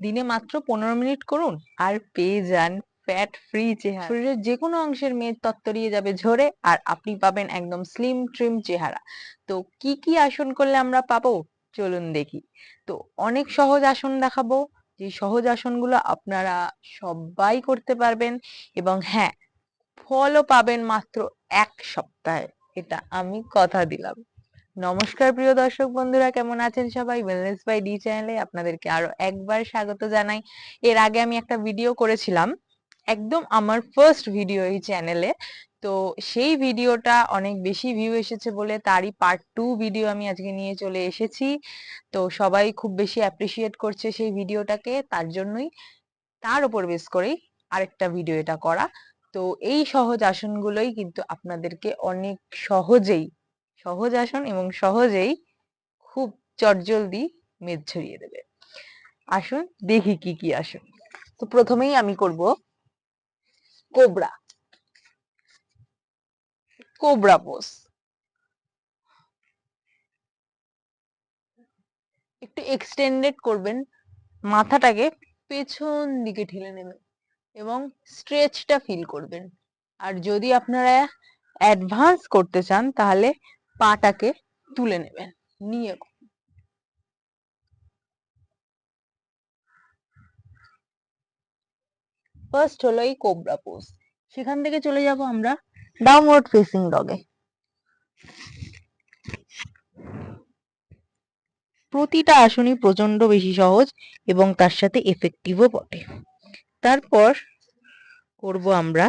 দিনে মাত্র 15 মিনিট করুন আর পেয়ে যান ফ্যাট ফ্রি চেহারা। শরীরের যে কোনো অংশের মেদ তত্তরিয়ে যাবে ঝরে, আর আপনি পাবেন একদম স্লিম ট্রিম চেহারা। তো কি কি আসন করলে আমরা পাবো, চলুন দেখি। তো অনেক সহজ আসন দেখাবো, যে সহজ আসনগুলো আপনারা সবাই করতে পারবেন, এবং হ্যাঁ, ফলও পাবেন মাত্র 1 সপ্তাহে, এটা আমি কথা দিলাম। নমস্কার প্রিয় দর্শক বন্ধুরা, কেমন আছেন সবাই? ওয়েলনেস বাই ডি চ্যানেলে আপনাদেরকে আরো একবার স্বাগত জানাই। এর আগে আমি একটা ভিডিও করেছিলাম, একদম আমার ফার্স্ট ভিডিও এই চ্যানেলে। তো সেই ভিডিওটা অনেক বেশি ভিউ এসেছে বলে তারই পার্ট 2 ভিডিও আমি আজকে নিয়ে চলে এসেছি। তো সবাই খুব বেশি অ্যাপ্রিসিয়েট করছে সেই ভিডিওটাকে, তার জন্যই, তার উপর বেস করেই আরেকটা ভিডিও এটা করা। তো এই সহজ আসনগুলোই কিন্তু আপনাদেরকে অনেক সহজ আসন এবং সহজেই খুব চটজলদি মেদ ঝরিয়ে দেবে। আসুন দেখি কি কি আসন। তো প্রথমেই আমি করব কোবরা কোবরা পোজ। একটু এক্সটেন্ডেড করবেন, মাথাটাকে পেছন দিকে ঠেলে নেবেন এবং স্ট্রেচটা ফিল করবেন। আর যদি আপনারা অ্যাডভান্স করতে চান তাহলে পাটাকে তুলে নেবেন, নিয়ে ফার্স্ট হলো এই কোবরা পোজ। সেখান থেকে চলে যাব আমরা ডাউনওয়ার্ড ফেসিং ডগে। প্রতিটা আসনই প্রচন্ড বেশি সহজ এবং তার সাথে এফেক্টিভও বটে। তারপর করব আমরা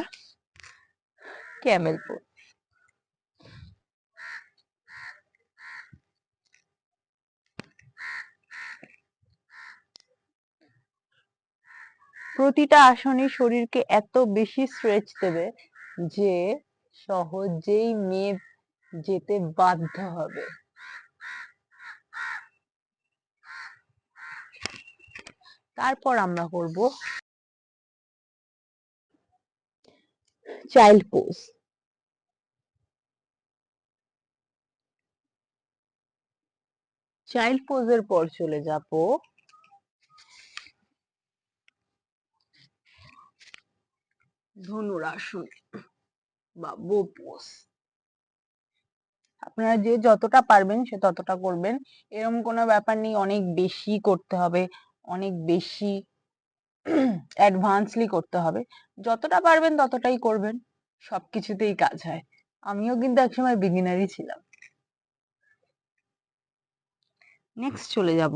ক্যামেল পোজ। প্রতিটা আসনই শরীরকে এত বেশি স্ট্রেচ দেবে যে সহজেই মেদ যেতে বাধ্য হবে। তারপর আমরা করব চাইল্ড পোজ। চাইল্ড পোজের পর চলে যাব ধনুরাসন বা বো পোজ। আপনারা যে যতটা পারবেন সে ততটা করবেন, এরকম কোনো ব্যাপার নেই অনেক বেশি করতে হবে, অনেক বেশি অ্যাডভান্সলি করতে হবে। যতটা পারবেন ততটাই করবেন, সবকিছুতেই কাজ হয়। আমিও কিন্তু একসময় বিগিনারই ছিলাম। নেক্সট চলে যাব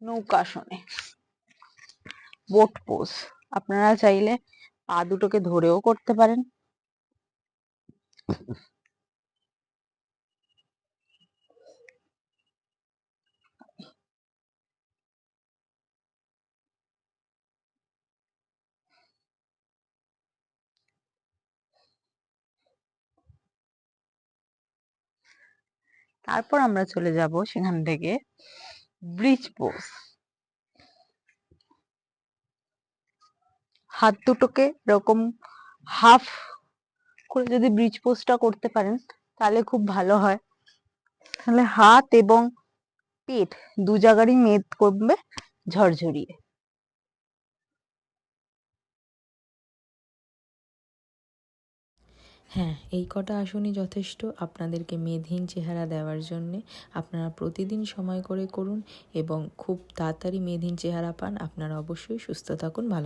নৌকাসনে, বোট পোজ। আপনারা চাইলে পা দুটোকে ধরেও করতে পারেন। তারপর আমরা চলে যাব সেখান থেকে ব্রিজ পোজ। হাত দুটোকে এরকম হাফ করে যদি ব্রিজ পোজটা করতে পারেন তাহলে খুব ভালো হয়। তাহলে হাত এবং পেট দু জায়গারই মেদ কমবে ঝরঝরিয়ে। হ্যাঁ, এই কটা আসনই যথেষ্ট আপনাদেরকে মেদহীন চেহারা দেওয়ার জন্যে। আপনারা প্রতিদিন সময় করে করুন এবং খুব তাড়াতাড়ি মেদহীন চেহারা পান। আপনারা অবশ্যই সুস্থ থাকুন, ভালো